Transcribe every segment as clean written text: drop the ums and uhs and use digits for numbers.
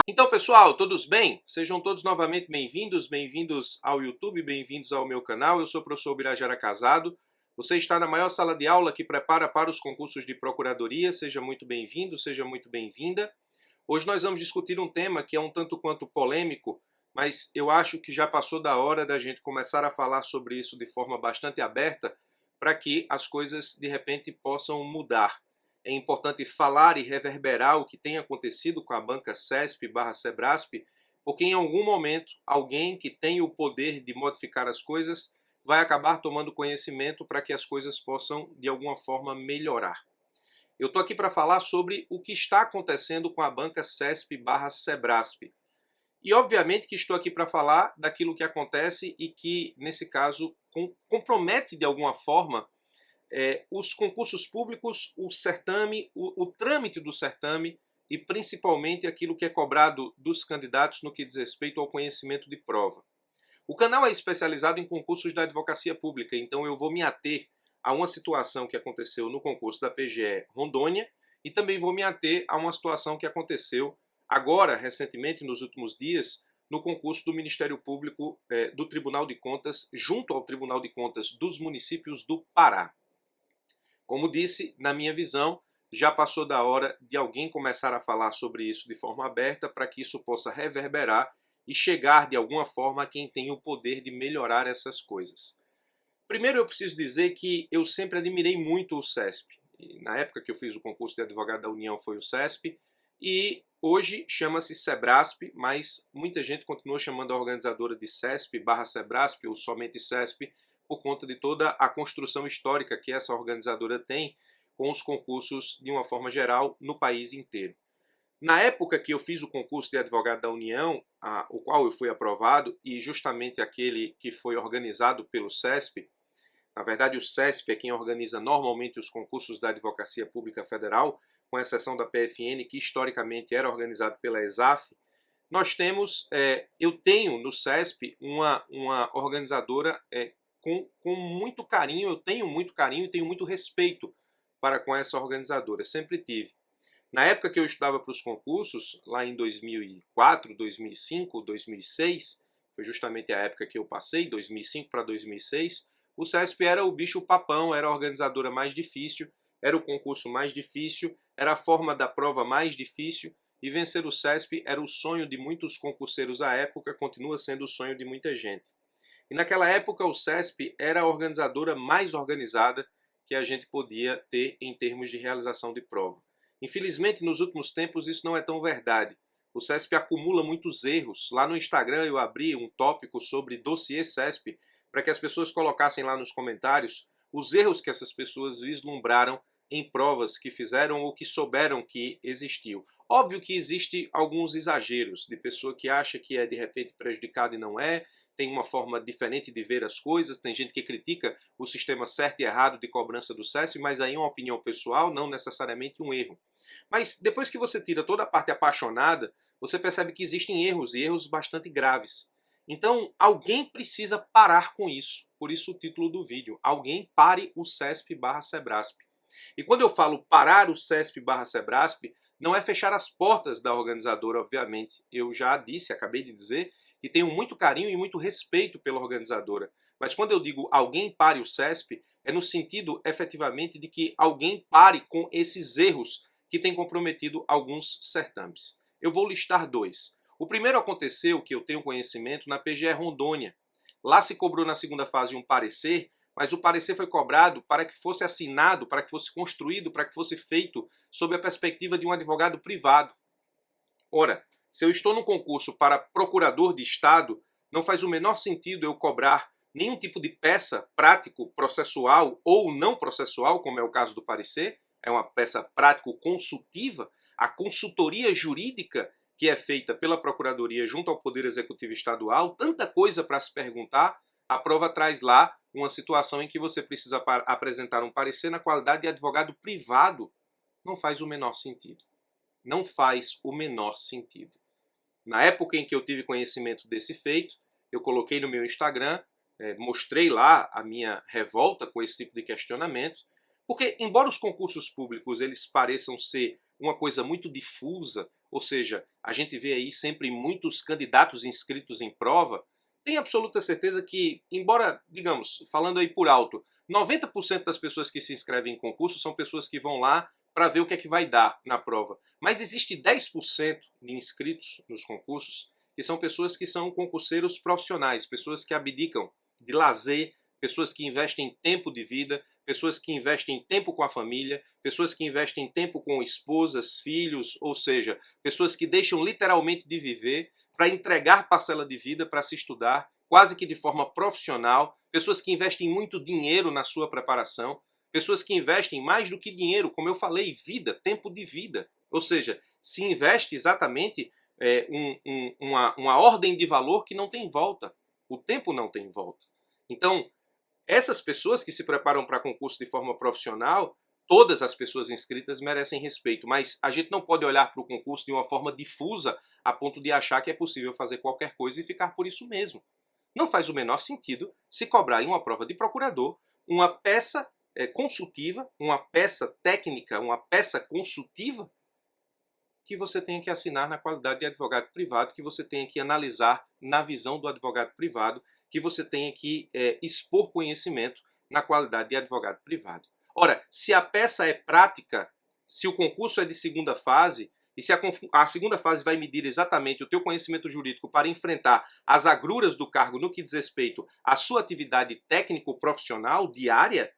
Então, pessoal, todos bem? Sejam todos novamente bem-vindos ao YouTube, bem-vindos ao meu canal. Eu sou o professor Birajara Casado. Você está na maior sala de aula que prepara para os concursos de procuradoria. Seja muito bem-vindo, seja muito bem-vinda. Hoje nós vamos discutir um tema que é um tanto quanto polêmico, mas eu acho que já passou da hora da gente começar a falar sobre isso de forma bastante aberta para que as coisas de repente possam mudar. É importante falar e reverberar o que tem acontecido com a banca CESP/Sebrasp, porque em algum momento alguém que tem o poder de modificar as coisas vai acabar tomando conhecimento para que as coisas possam de alguma forma melhorar. Eu estou aqui para falar sobre o que está acontecendo com a banca CESP/Sebrasp. E obviamente que estou aqui para falar daquilo que acontece e que, nesse caso, compromete de alguma forma os concursos públicos, o certame, o trâmite do certame e principalmente aquilo que é cobrado dos candidatos no que diz respeito ao conhecimento de prova. O canal é especializado em concursos da advocacia pública, então eu vou me ater a uma situação que aconteceu no concurso da PGE Rondônia e também vou me ater a uma situação que aconteceu agora, recentemente, nos últimos dias, no concurso do Ministério Público do Tribunal de Contas, junto ao Tribunal de Contas dos municípios do Pará. Como disse, na minha visão, já passou da hora de alguém começar a falar sobre isso de forma aberta para que isso possa reverberar e chegar de alguma forma a quem tem o poder de melhorar essas coisas. Primeiro eu preciso dizer que eu sempre admirei muito o CESP. Na época que eu fiz o concurso de advogado da União foi o CESP e hoje chama-se Sebrasp, mas muita gente continua chamando a organizadora de CESP/Sebrasp ou somente CESP por conta de toda a construção histórica que essa organizadora tem com os concursos de uma forma geral no país inteiro. Na época que eu fiz o concurso de advogado da União, o qual eu fui aprovado, e justamente aquele que foi organizado pelo CESP, na verdade o CESP é quem organiza normalmente os concursos da Advocacia Pública Federal, com exceção da PFN, que historicamente era organizado pela ESAF, nós temos, eu tenho no CESP uma organizadora com muito carinho, eu tenho muito carinho e tenho muito respeito para com essa organizadora, sempre tive. Na época que eu estudava para os concursos, lá em 2004, 2005, 2006, foi justamente a época que eu passei, 2005 para 2006, o CESP era o bicho papão, era a organizadora mais difícil, era o concurso mais difícil, era a forma da prova mais difícil, e vencer o CESP era o sonho de muitos concurseiros à época, continua sendo o sonho de muita gente. E naquela época o CESP era a organizadora mais organizada que a gente podia ter em termos de realização de prova. Infelizmente, nos últimos tempos, isso não é tão verdade. O CESP acumula muitos erros. Lá no Instagram eu abri um tópico sobre dossiê CESP para que as pessoas colocassem lá nos comentários os erros que essas pessoas vislumbraram em provas que fizeram ou que souberam que existiu. Óbvio que existe alguns exageros de pessoa que acha que é de repente prejudicada e não é, tem uma forma diferente de ver as coisas, tem gente que critica o sistema certo e errado de cobrança do CESP, mas aí é uma opinião pessoal, não necessariamente um erro. Mas depois que você tira toda a parte apaixonada, você percebe que existem erros e erros bastante graves. Então, alguém precisa parar com isso. Por isso o título do vídeo. Alguém pare o CESP/Sebrasp. E quando eu falo parar o CESP/Sebrasp, não é fechar as portas da organizadora, obviamente. Eu já disse, acabei de dizer, que tenho muito carinho e muito respeito pela organizadora. Mas quando eu digo alguém pare o CESP, é no sentido efetivamente de que alguém pare com esses erros que têm comprometido alguns certames. Eu vou listar dois. O primeiro aconteceu, que eu tenho conhecimento, na PGE Rondônia. Lá se cobrou na segunda fase um parecer, mas o parecer foi cobrado para que fosse assinado, para que fosse construído, para que fosse feito sob a perspectiva de um advogado privado. Ora, se eu estou no concurso para procurador de Estado, não faz o menor sentido eu cobrar nenhum tipo de peça prático, processual ou não processual, como é o caso do parecer, é uma peça prático-consultiva, a consultoria jurídica que é feita pela Procuradoria junto ao Poder Executivo Estadual, tanta coisa para se perguntar, a prova traz lá uma situação em que você precisa apresentar um parecer na qualidade de advogado privado. Não faz o menor sentido. Não faz o menor sentido. Na época em que eu tive conhecimento desse feito, eu coloquei no meu Instagram, mostrei lá a minha revolta com esse tipo de questionamento, porque embora os concursos públicos eles pareçam ser uma coisa muito difusa, ou seja, a gente vê aí sempre muitos candidatos inscritos em prova, tenho absoluta certeza que, embora, digamos, falando aí por alto, 90% das pessoas que se inscrevem em concurso são pessoas que vão lá para ver o que é que vai dar na prova. Mas existe 10% de inscritos nos concursos que são pessoas que são concurseiros profissionais, pessoas que abdicam de lazer, pessoas que investem tempo de vida, pessoas que investem tempo com a família, pessoas que investem tempo com esposas, filhos, ou seja, pessoas que deixam literalmente de viver para entregar parcela de vida para se estudar, quase que de forma profissional, pessoas que investem muito dinheiro na sua preparação, pessoas que investem mais do que dinheiro, como eu falei, vida, tempo de vida. Ou seja, se investe exatamente uma ordem de valor que não tem volta. O tempo não tem volta. Então, essas pessoas que se preparam para concurso de forma profissional, todas as pessoas inscritas merecem respeito, mas a gente não pode olhar para o concurso de uma forma difusa a ponto de achar que é possível fazer qualquer coisa e ficar por isso mesmo. Não faz o menor sentido se cobrar em uma prova de procurador uma peça consultiva, uma peça técnica, uma peça consultiva que você tenha que assinar na qualidade de advogado privado, que você tenha que analisar na visão do advogado privado, que você tenha que expor conhecimento na qualidade de advogado privado. Ora, se a peça é prática, se o concurso é de segunda fase, e se a segunda fase vai medir exatamente o teu conhecimento jurídico para enfrentar as agruras do cargo no que diz respeito à sua atividade técnico-profissional diária,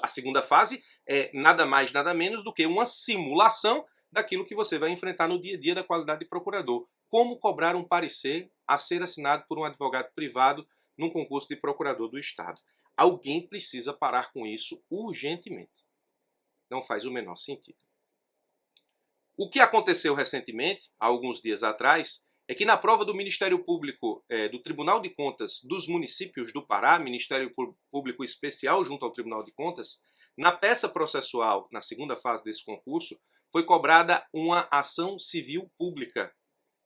a segunda fase é nada mais, nada menos do que uma simulação daquilo que você vai enfrentar no dia a dia da qualidade de procurador. Como cobrar um parecer a ser assinado por um advogado privado num concurso de procurador do Estado. Alguém precisa parar com isso urgentemente. Não faz o menor sentido. O que aconteceu recentemente, há alguns dias atrás, é que na prova do Ministério Público do Tribunal de Contas dos Municípios do Pará, Ministério Público Especial junto ao Tribunal de Contas, na peça processual, na segunda fase desse concurso, foi cobrada uma ação civil pública.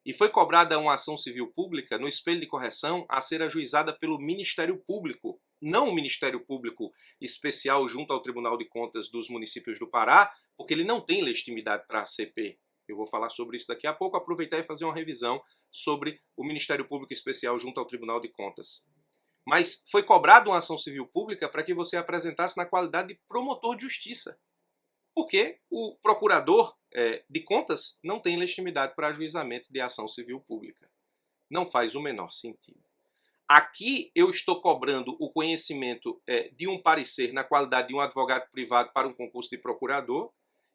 E foi cobrada uma ação civil pública no espelho de correção a ser ajuizada pelo Ministério Público, não o Ministério Público Especial junto ao Tribunal de Contas dos Municípios do Pará, porque ele não tem legitimidade para a CP. Eu vou falar sobre isso daqui a pouco, aproveitar e fazer uma revisão sobre o Ministério Público Especial junto ao Tribunal de Contas. Mas foi cobrada uma ação civil pública para que você apresentasse na qualidade de promotor de justiça. Porque o procurador de contas não tem legitimidade para ajuizamento de ação civil pública. Não faz o menor sentido. Aqui eu estou cobrando o conhecimento de um parecer na qualidade de um advogado privado para um concurso de procurador,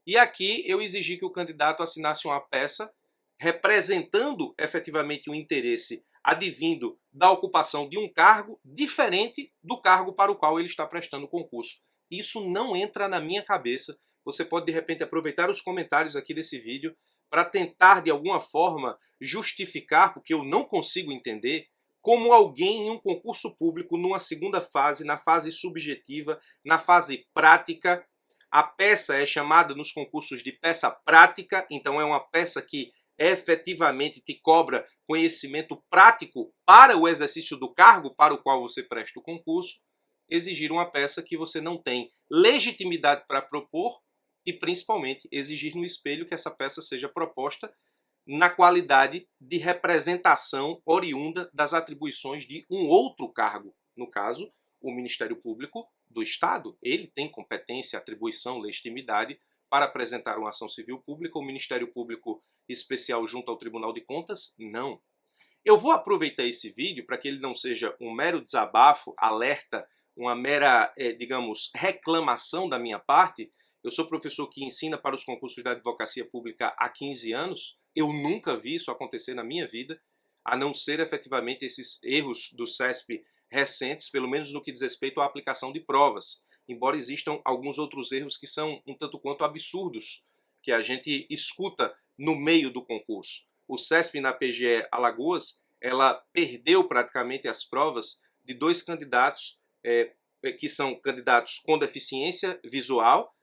e aqui eu exigi que o candidato assinasse uma peça representando efetivamente um interesse advindo da ocupação de um cargo diferente do cargo para o qual ele está prestando o concurso. Isso não entra na minha cabeça. Você pode, de repente, aproveitar os comentários aqui desse vídeo para tentar, de alguma forma, justificar, porque eu não consigo entender, como alguém em um concurso público, numa segunda fase, na fase subjetiva, na fase prática, a peça é chamada nos concursos de peça prática, então é uma peça que efetivamente te cobra conhecimento prático para o exercício do cargo para o qual você presta o concurso, exigir uma peça que você não tem legitimidade para propor e, principalmente, exigir no espelho que essa peça seja proposta na qualidade de representação oriunda das atribuições de um outro cargo. No caso, o Ministério Público do Estado. Ele tem competência, atribuição, legitimidade para apresentar uma ação civil pública. O Ministério Público Especial junto ao Tribunal de Contas, não. Eu vou aproveitar esse vídeo para que ele não seja um mero desabafo, alerta, uma mera, digamos, reclamação da minha parte. Eu sou professor que ensina para os concursos da advocacia pública há 15 anos. Eu nunca vi isso acontecer na minha vida, a não ser efetivamente esses erros do CESP recentes, pelo menos no que diz respeito à aplicação de provas. Embora existam alguns outros erros que são um tanto quanto absurdos, que a gente escuta no meio do concurso. O CESP na PGE Alagoas, ela perdeu praticamente as provas de 2 candidatos que são candidatos com deficiência visual.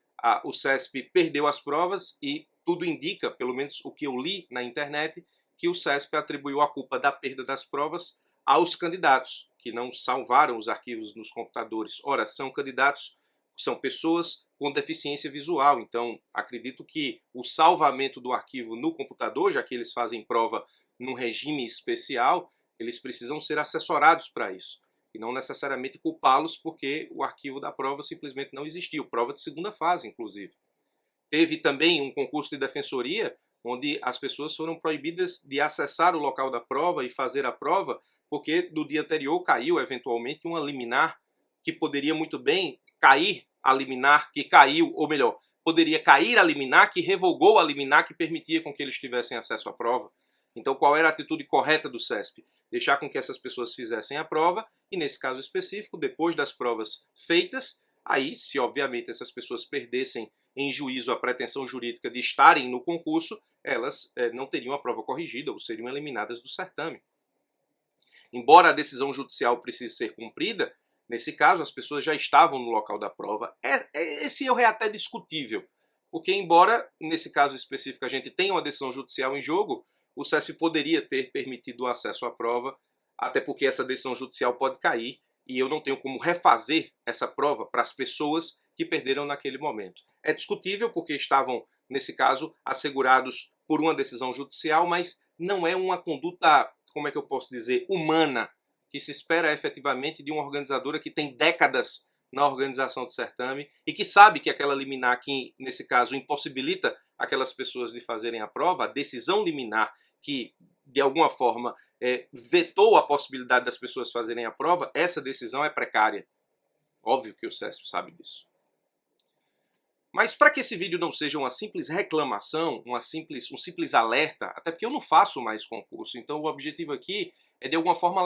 O CESP perdeu as provas e tudo indica, pelo menos o que eu li na internet, que o CESP atribuiu a culpa da perda das provas aos candidatos, que não salvaram os arquivos nos computadores. Ora, são candidatos são pessoas com deficiência visual. Então, acredito que o salvamento do arquivo no computador, já que eles fazem prova num regime especial, eles precisam ser assessorados para isso. E não necessariamente culpá-los porque o arquivo da prova simplesmente não existiu. Prova de segunda fase, inclusive. Teve também um concurso de defensoria, onde as pessoas foram proibidas de acessar o local da prova e fazer a prova, porque no dia anterior caiu, eventualmente, uma liminar que poderia muito bem cair a liminar que caiu, ou melhor, poderia cair a liminar que revogou a liminar que permitia com que eles tivessem acesso à prova. Então, qual era a atitude correta do CESP? Deixar com que essas pessoas fizessem a prova e, nesse caso específico, depois das provas feitas, aí, se obviamente essas pessoas perdessem em juízo a pretensão jurídica de estarem no concurso, elas não teriam a prova corrigida ou seriam eliminadas do certame. Embora a decisão judicial precise ser cumprida, nesse caso as pessoas já estavam no local da prova. Esse erro é até discutível, porque embora nesse caso específico a gente tenha uma decisão judicial em jogo, o CESP poderia ter permitido o acesso à prova, até porque essa decisão judicial pode cair e eu não tenho como refazer essa prova para as pessoas que perderam naquele momento. É discutível porque estavam, nesse caso, assegurados por uma decisão judicial, mas não é uma conduta, como é que eu posso dizer, humana, que se espera efetivamente de uma organizadora que tem décadas na organização do certame e que sabe que aquela liminar que, nesse caso, impossibilita aquelas pessoas de fazerem a prova, a decisão liminar que, de alguma forma, vetou a possibilidade das pessoas fazerem a prova, essa decisão é precária. Óbvio que o CESP sabe disso. Mas para que esse vídeo não seja uma simples reclamação, um simples alerta, até porque eu não faço mais concurso, então o objetivo aqui é de alguma forma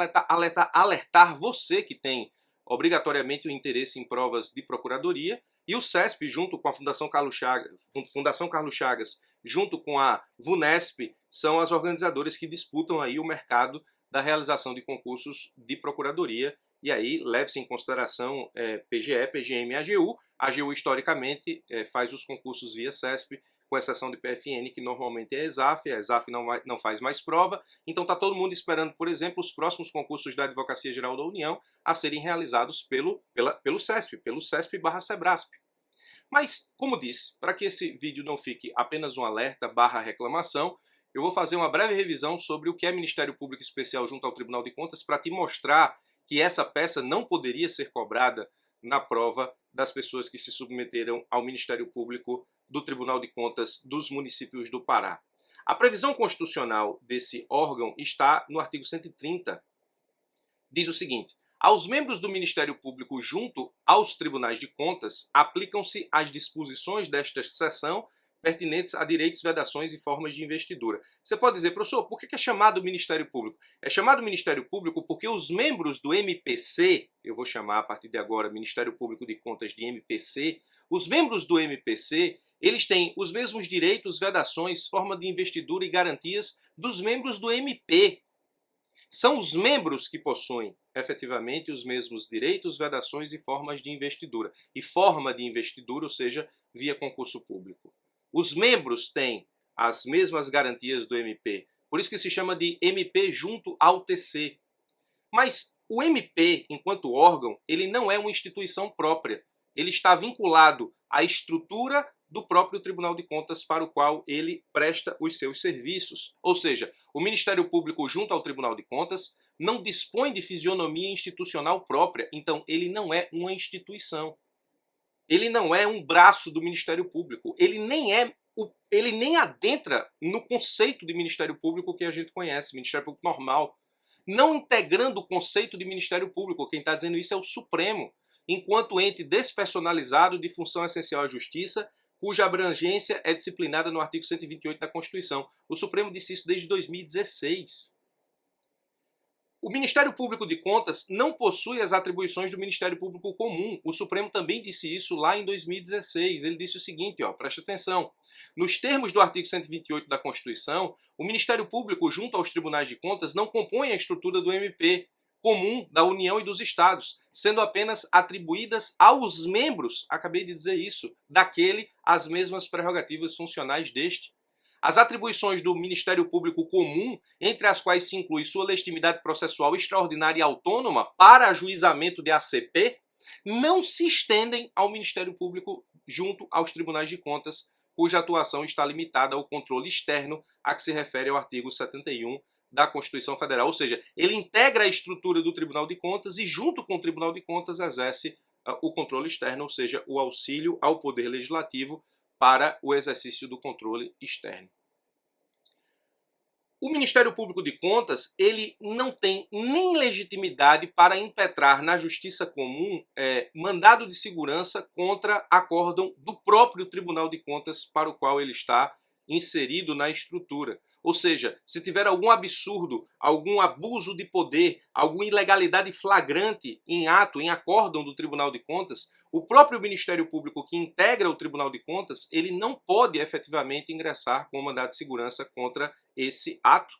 alertar você que tem obrigatoriamente o interesse em provas de procuradoria, e o CESP, junto com a Fundação Carlos Chagas, junto com a VUNESP, são as organizadoras que disputam aí o mercado da realização de concursos de procuradoria, e aí leve-se em consideração PGE, PGM e AGU. A AGU, historicamente, faz os concursos via CESP, com exceção de PFN, que normalmente é ESAF. A ESAF não faz mais prova. Então está todo mundo esperando, por exemplo, os próximos concursos da Advocacia Geral da União a serem realizados pelo CESP/Sebrasp. Mas, como disse, para que esse vídeo não fique apenas um alerta/reclamação, eu vou fazer uma breve revisão sobre o que é Ministério Público Especial junto ao Tribunal de Contas para te mostrar que essa peça não poderia ser cobrada na prova das pessoas que se submeteram ao Ministério Público do Tribunal de Contas dos municípios do Pará. A previsão constitucional desse órgão está no artigo 130. Diz o seguinte: aos membros do Ministério Público junto aos tribunais de contas aplicam-se as disposições desta seção pertinentes a direitos, vedações e formas de investidura. Você pode dizer, professor, por que é chamado Ministério Público? É chamado Ministério Público porque os membros do MPC, eu vou chamar a partir de agora Ministério Público de Contas de MPC, os membros do MPC, eles têm os mesmos direitos, vedações, forma de investidura e garantias dos membros do MP. São os membros que possuem, efetivamente, os mesmos direitos, vedações e formas de investidura. E forma de investidura, ou seja, via concurso público. Os membros têm as mesmas garantias do MP, por isso que se chama de MP junto ao TC. Mas o MP, enquanto órgão, ele não é uma instituição própria. Ele está vinculado à estrutura do próprio Tribunal de Contas para o qual ele presta os seus serviços. Ou seja, o Ministério Público junto ao Tribunal de Contas não dispõe de fisionomia institucional própria, então ele não é uma instituição. Ele não é um braço do Ministério Público, ele nem adentra no conceito de Ministério Público que a gente conhece, Ministério Público normal. Não integrando o conceito de Ministério Público, quem está dizendo isso é o Supremo, enquanto ente despersonalizado de função essencial à justiça, cuja abrangência é disciplinada no artigo 128 da Constituição. O Supremo disse isso desde 2016. O Ministério Público de Contas não possui as atribuições do Ministério Público Comum. O Supremo também disse isso lá em 2016. Ele disse o seguinte, preste atenção. Nos termos do artigo 128 da Constituição, o Ministério Público, junto aos tribunais de contas, não compõe a estrutura do MP comum da União e dos Estados, sendo apenas atribuídas aos membros, acabei de dizer isso, daquele as mesmas prerrogativas funcionais deste. As atribuições do Ministério Público Comum, entre as quais se inclui sua legitimidade processual extraordinária e autônoma para ajuizamento de ACP, não se estendem ao Ministério Público junto aos tribunais de contas, cuja atuação está limitada ao controle externo a que se refere ao artigo 71 da Constituição Federal. Ou seja, ele integra a estrutura do Tribunal de Contas e, junto com o Tribunal de Contas, exerce o controle externo, ou seja, o auxílio ao Poder Legislativo para o exercício do controle externo. O Ministério Público de Contas, ele não tem nem legitimidade para impetrar na Justiça Comum mandado de segurança contra acórdão do próprio Tribunal de Contas para o qual ele está inserido na estrutura. Ou seja, se tiver algum absurdo, algum abuso de poder, alguma ilegalidade flagrante em ato, em acórdão do Tribunal de Contas, o próprio Ministério Público que integra o Tribunal de Contas, ele não pode efetivamente ingressar com mandado de segurança contra esse ato.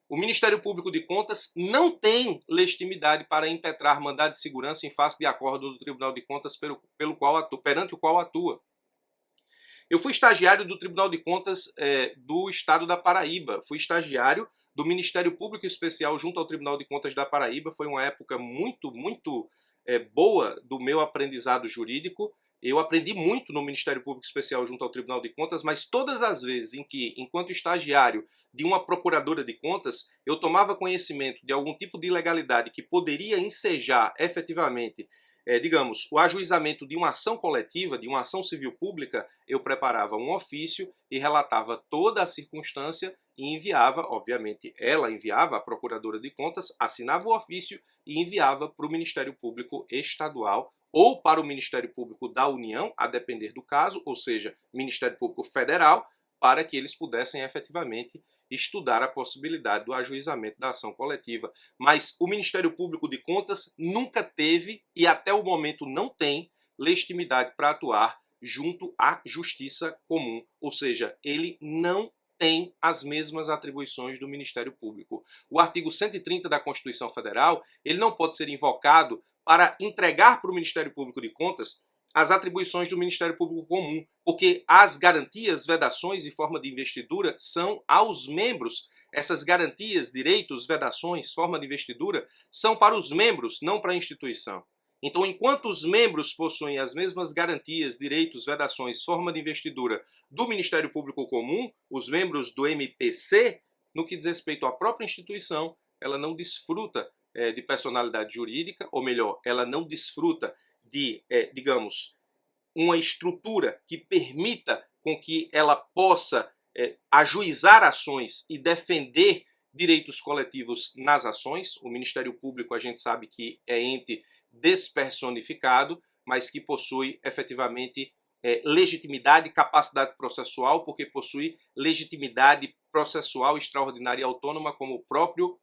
O Ministério Público de Contas não tem legitimidade para impetrar mandado de segurança em face de acórdão do Tribunal de Contas perante o qual atua. Eu fui estagiário do Tribunal de Contas do Estado da Paraíba. Fui estagiário do Ministério Público Especial junto ao Tribunal de Contas da Paraíba. Foi uma época muito boa do meu aprendizado jurídico. Eu aprendi muito no Ministério Público Especial junto ao Tribunal de Contas, mas todas as vezes em que, enquanto estagiário de uma procuradora de contas, eu tomava conhecimento de algum tipo de ilegalidade que poderia ensejar efetivamente digamos, o ajuizamento de uma ação coletiva, de uma ação civil pública, eu preparava um ofício e relatava toda a circunstância e enviava, obviamente, ela enviava à Procuradora de Contas, assinava o ofício e enviava para o Ministério Público Estadual ou para o Ministério Público da União, a depender do caso, ou seja, Ministério Público Federal, para que eles pudessem efetivamente estudar a possibilidade do ajuizamento da ação coletiva. Mas o Ministério Público de Contas nunca teve e até o momento não tem legitimidade para atuar junto à Justiça Comum, ou seja, ele não tem as mesmas atribuições do Ministério Público. O artigo 130 da Constituição Federal, ele não pode ser invocado para entregar para o Ministério Público de Contas as atribuições do Ministério Público Comum, porque as garantias, vedações e forma de investidura são aos membros. Essas garantias, direitos, vedações, forma de investidura são para os membros, não para a instituição. Então, enquanto os membros possuem as mesmas garantias, direitos, vedações, forma de investidura do Ministério Público Comum, os membros do MPC, no que diz respeito à própria instituição, ela não desfruta de personalidade jurídica, ou melhor, ela não desfruta de, digamos, uma estrutura que permita com que ela possa ajuizar ações e defender direitos coletivos nas ações. O Ministério Público, a gente sabe que é ente despersonificado, mas que possui efetivamente legitimidade e capacidade processual, porque possui legitimidade processual extraordinária e autônoma, como o próprio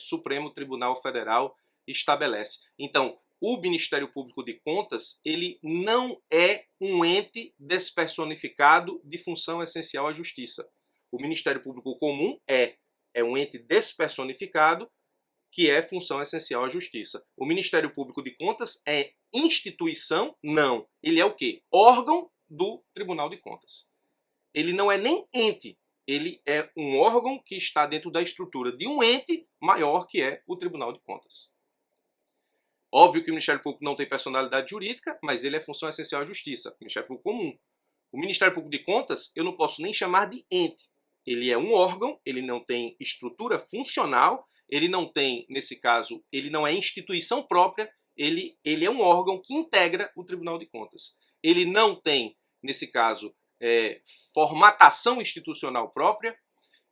Supremo Tribunal Federal estabelece. Então, o Ministério Público de Contas, ele não é um ente despersonificado de função essencial à justiça. O Ministério Público Comum é um ente despersonificado que é função essencial à justiça. O Ministério Público de Contas é instituição? Não. Ele é o quê? Órgão do Tribunal de Contas. Ele não é nem ente, ele é um órgão que está dentro da estrutura de um ente maior que é o Tribunal de Contas. Óbvio que o Ministério Público não tem personalidade jurídica, mas ele é função essencial à justiça. O Ministério Público Comum. O Ministério Público de Contas, eu não posso nem chamar de ente. Ele é um órgão, ele não tem estrutura funcional, ele não tem, nesse caso, ele não é instituição própria, ele é um órgão que integra o Tribunal de Contas. Ele não tem, nesse caso, formatação institucional própria,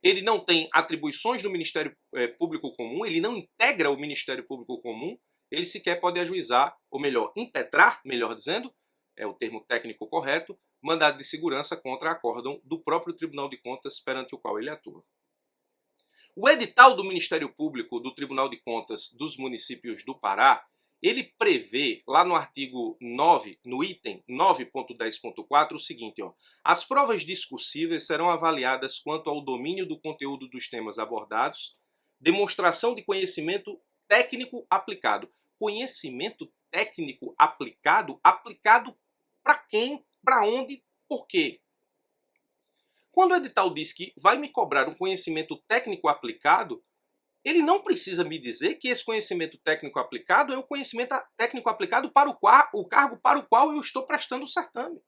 ele não tem atribuições do Ministério Público Comum, ele não integra o Ministério Público Comum, ele sequer pode ajuizar, ou melhor, impetrar, melhor dizendo, é o termo técnico correto, mandado de segurança contra acórdão do próprio Tribunal de Contas perante o qual ele atua. O edital do Ministério Público do Tribunal de Contas dos municípios do Pará, ele prevê, lá no artigo 9, no item 9.10.4, o seguinte, as provas discursivas serão avaliadas quanto ao domínio do conteúdo dos temas abordados, demonstração de conhecimento técnico aplicado. Conhecimento técnico aplicado? Aplicado para quem? Para onde? Por quê? Quando o edital diz que vai me cobrar um conhecimento técnico aplicado, ele não precisa me dizer que esse conhecimento técnico aplicado é o conhecimento técnico aplicado para o cargo para o qual eu estou prestando o certame.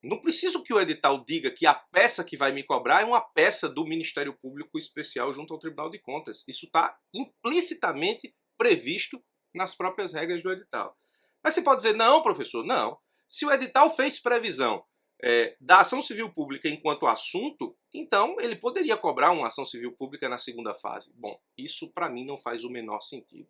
Não preciso que o edital diga que a peça que vai me cobrar é uma peça do Ministério Público Especial junto ao Tribunal de Contas. Isso está implicitamente previsto nas próprias regras do edital. Mas você pode dizer, não, professor, não. Se o edital fez previsão da ação civil pública enquanto assunto, então ele poderia cobrar uma ação civil pública na segunda fase. Bom, isso para mim não faz o menor sentido.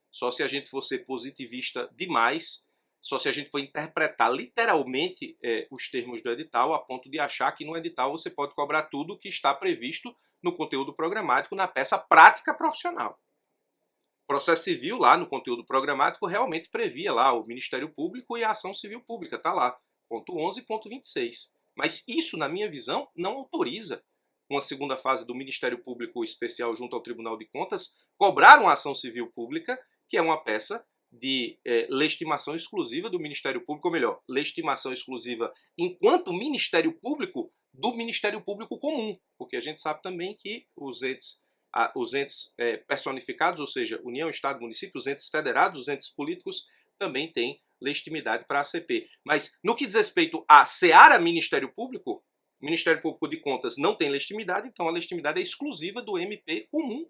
Só se a gente for ser positivista demais, só se a gente for interpretar literalmente os termos do edital, a ponto de achar que no edital você pode cobrar tudo que está previsto no conteúdo programático na peça prática profissional. O processo civil lá no conteúdo programático realmente previa lá o Ministério Público e a ação civil pública, está lá, ponto 11 e ponto 26. Mas isso, na minha visão, não autoriza uma segunda fase do Ministério Público Especial junto ao Tribunal de Contas cobrar uma ação civil pública, que é uma peça de legitimação exclusiva do Ministério Público, ou melhor, legitimação exclusiva enquanto Ministério Público do Ministério Público Comum, porque a gente sabe também que os entes personificados, ou seja, União, Estado, Município, os entes federados, os entes políticos, também têm legitimidade para a ACP. Mas no que diz respeito a seara Ministério Público, o Ministério Público de Contas não tem legitimidade, então a legitimidade é exclusiva do MP comum.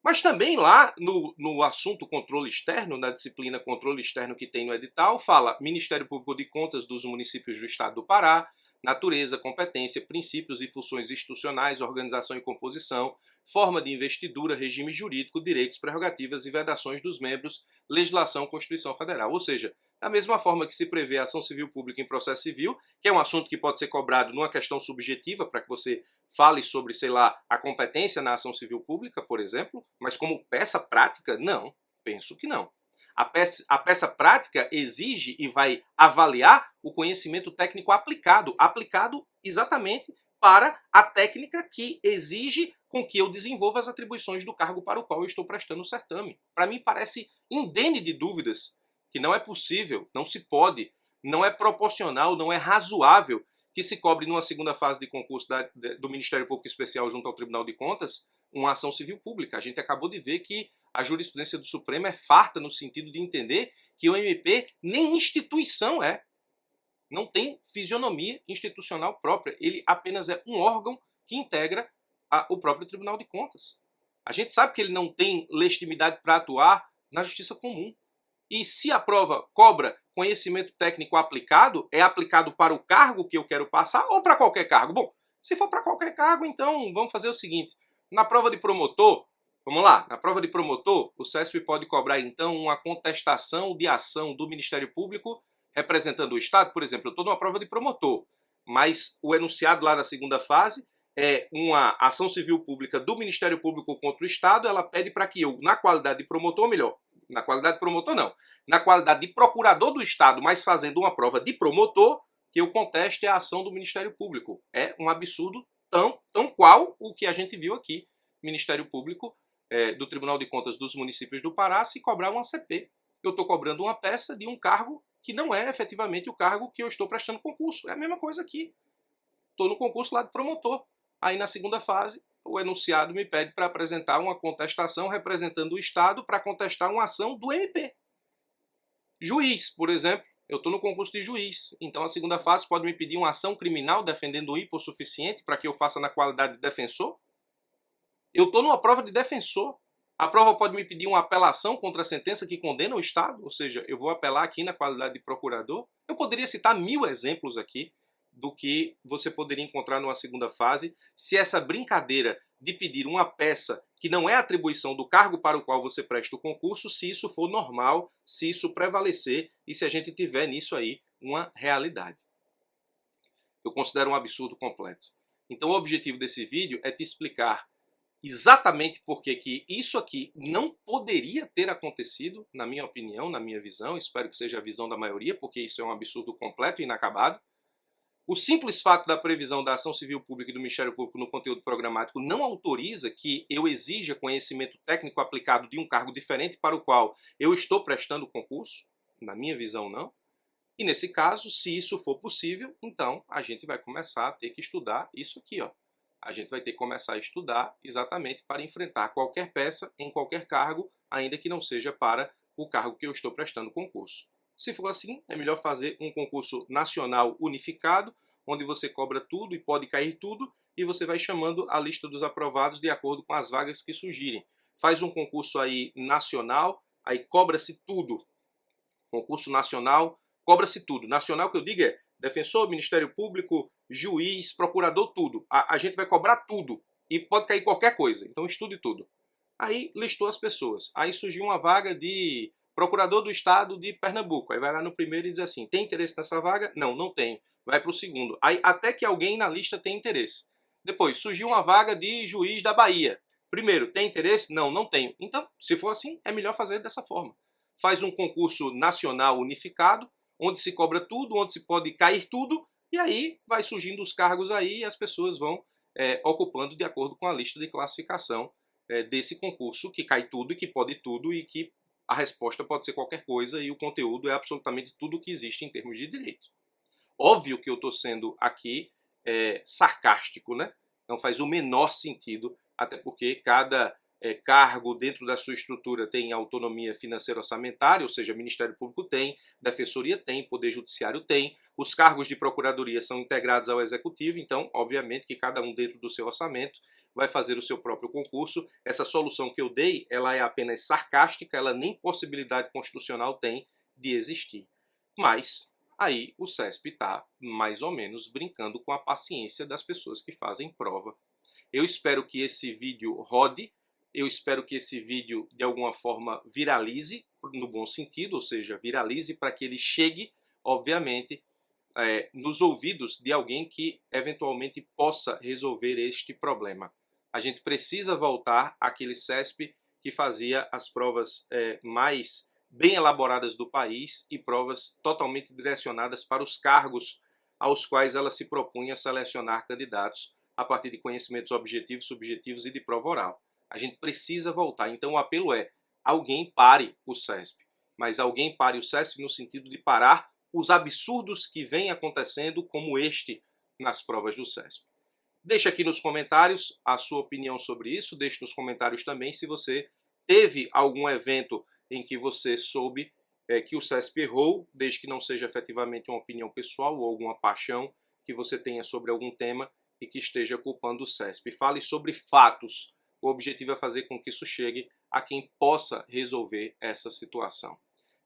Mas também lá no assunto controle externo, na disciplina controle externo que tem no edital, fala Ministério Público de Contas dos municípios do Estado do Pará, natureza, competência, princípios e funções institucionais, organização e composição, forma de investidura, regime jurídico, direitos, prerrogativas e vedações dos membros, legislação, Constituição Federal. Ou seja, da mesma forma que se prevê a ação civil pública em processo civil, que é um assunto que pode ser cobrado numa questão subjetiva, para que você fale sobre, sei lá, a competência na ação civil pública, por exemplo, mas como peça prática, não. Penso que não. A peça prática exige e vai avaliar o conhecimento técnico aplicado exatamente para a técnica que exige com que eu desenvolva as atribuições do cargo para o qual eu estou prestando o certame. Para mim parece indene de dúvidas que não é possível, não se pode, não é proporcional, não é razoável que se cobre numa segunda fase de concurso do Ministério Público Especial junto ao Tribunal de Contas uma ação civil pública. A gente acabou de ver que a jurisprudência do Supremo é farta no sentido de entender que o MP nem instituição é. Não tem fisionomia institucional própria. Ele apenas é um órgão que integra o próprio Tribunal de Contas. A gente sabe que ele não tem legitimidade para atuar na justiça comum. E se a prova cobra conhecimento técnico aplicado, é aplicado para o cargo que eu quero passar ou para qualquer cargo? Bom, se for para qualquer cargo, então vamos fazer o seguinte. Na prova de promotor, vamos lá, na prova de promotor, o CESP pode cobrar então uma contestação de ação do Ministério Público representando o Estado. Por exemplo, eu estou numa prova de promotor, mas o enunciado lá da segunda fase é uma ação civil pública do Ministério Público contra o Estado. Ela pede para que eu, na qualidade de promotor, ou melhor, na qualidade de promotor não, na qualidade de procurador do Estado, mas fazendo uma prova de promotor, que eu conteste a ação do Ministério Público. É um absurdo tão qual o que a gente viu aqui. Ministério Público do Tribunal de Contas dos municípios do Pará se cobrar uma CP. Eu estou cobrando uma peça de um cargo que não é efetivamente o cargo que eu estou prestando concurso. É a mesma coisa aqui. Estou no concurso lá de promotor. Aí na segunda fase, o enunciado me pede para apresentar uma contestação representando o Estado para contestar uma ação do MP. Juiz, por exemplo, eu estou no concurso de juiz, então a segunda fase pode me pedir uma ação criminal defendendo o hipossuficiente para que eu faça na qualidade de defensor. Eu estou numa prova de defensor. A prova pode me pedir uma apelação contra a sentença que condena o Estado, ou seja, eu vou apelar aqui na qualidade de procurador. Eu poderia citar 1000 exemplos aqui do que você poderia encontrar numa segunda fase se essa brincadeira de pedir uma peça que não é atribuição do cargo para o qual você presta o concurso, se isso for normal, se isso prevalecer e se a gente tiver nisso aí uma realidade. Eu considero um absurdo completo. Então o objetivo desse vídeo é te explicar exatamente por que isso aqui não poderia ter acontecido, na minha opinião, na minha visão, espero que seja a visão da maioria, porque isso é um absurdo completo e inacabado. O simples fato da previsão da ação civil pública e do Ministério Público no conteúdo programático não autoriza que eu exija conhecimento técnico aplicado de um cargo diferente para o qual eu estou prestando concurso, na minha visão não. E nesse caso, se isso for possível, então a gente vai começar a ter que estudar isso aqui, ó. a gente vai ter que começar a estudar exatamente para enfrentar qualquer peça em qualquer cargo, ainda que não seja para o cargo que eu estou prestando concurso. Se for assim, é melhor fazer um concurso nacional unificado, onde você cobra tudo e pode cair tudo, e você vai chamando a lista dos aprovados de acordo com as vagas que surgirem. Faz um concurso aí nacional, aí cobra-se tudo. Concurso nacional, cobra-se tudo. Nacional que eu digo é defensor, Ministério Público, juiz, procurador, tudo. A gente vai cobrar tudo e pode cair qualquer coisa, então estude tudo. Aí listou as pessoas. Aí surgiu uma vaga de procurador do estado de Pernambuco. Aí vai lá no primeiro e diz assim, tem interesse nessa vaga? Não, não tenho. Vai para o segundo. Aí até que alguém na lista tem interesse. Depois surgiu uma vaga de juiz da Bahia. Primeiro, tem interesse? Não, não tenho. Então, se for assim, é melhor fazer dessa forma. Faz um concurso nacional unificado, onde se cobra tudo, onde se pode cair tudo, e aí vai surgindo os cargos aí e as pessoas vão ocupando de acordo com a lista de classificação desse concurso, que cai tudo e que pode tudo e que a resposta pode ser qualquer coisa e o conteúdo é absolutamente tudo o que existe em termos de direito. Óbvio que eu estou sendo aqui sarcástico, né? Não faz o menor sentido, até porque cada cargo dentro da sua estrutura tem autonomia financeira orçamentária, ou seja, Ministério Público tem, Defensoria tem, Poder Judiciário tem, os cargos de Procuradoria são integrados ao Executivo, então, obviamente, que cada um dentro do seu orçamento vai fazer o seu próprio concurso. Essa solução que eu dei, ela é apenas sarcástica, ela nem possibilidade constitucional tem de existir. Mas aí o CESP está mais ou menos brincando com a paciência das pessoas que fazem prova. Eu espero que esse vídeo rode, eu espero que esse vídeo de alguma forma viralize, no bom sentido, ou seja, viralize para que ele chegue, obviamente, nos ouvidos de alguém que eventualmente possa resolver este problema. A gente precisa voltar àquele CESP que fazia as provas mais bem elaboradas do país e provas totalmente direcionadas para os cargos aos quais ela se propunha selecionar candidatos a partir de conhecimentos objetivos, subjetivos e de prova oral. A gente precisa voltar. Então o apelo é, alguém pare o CESP. Mas alguém pare o CESP no sentido de parar os absurdos que vêm acontecendo como este nas provas do CESP. Deixe aqui nos comentários a sua opinião sobre isso. Deixe nos comentários também se você teve algum evento em que você soube que o CESP errou, desde que não seja efetivamente uma opinião pessoal ou alguma paixão que você tenha sobre algum tema e que esteja culpando o CESP. Fale sobre fatos. O objetivo é fazer com que isso chegue a quem possa resolver essa situação.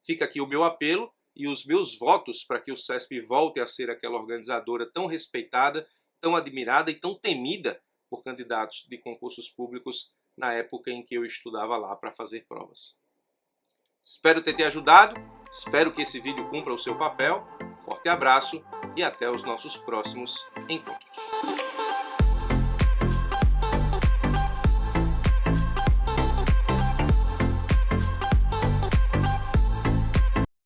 Fica aqui o meu apelo e os meus votos para que o CESP volte a ser aquela organizadora tão respeitada, tão admirada e tão temida por candidatos de concursos públicos na época em que eu estudava lá para fazer provas. Espero ter te ajudado, espero que esse vídeo cumpra o seu papel. Forte abraço e até os nossos próximos encontros.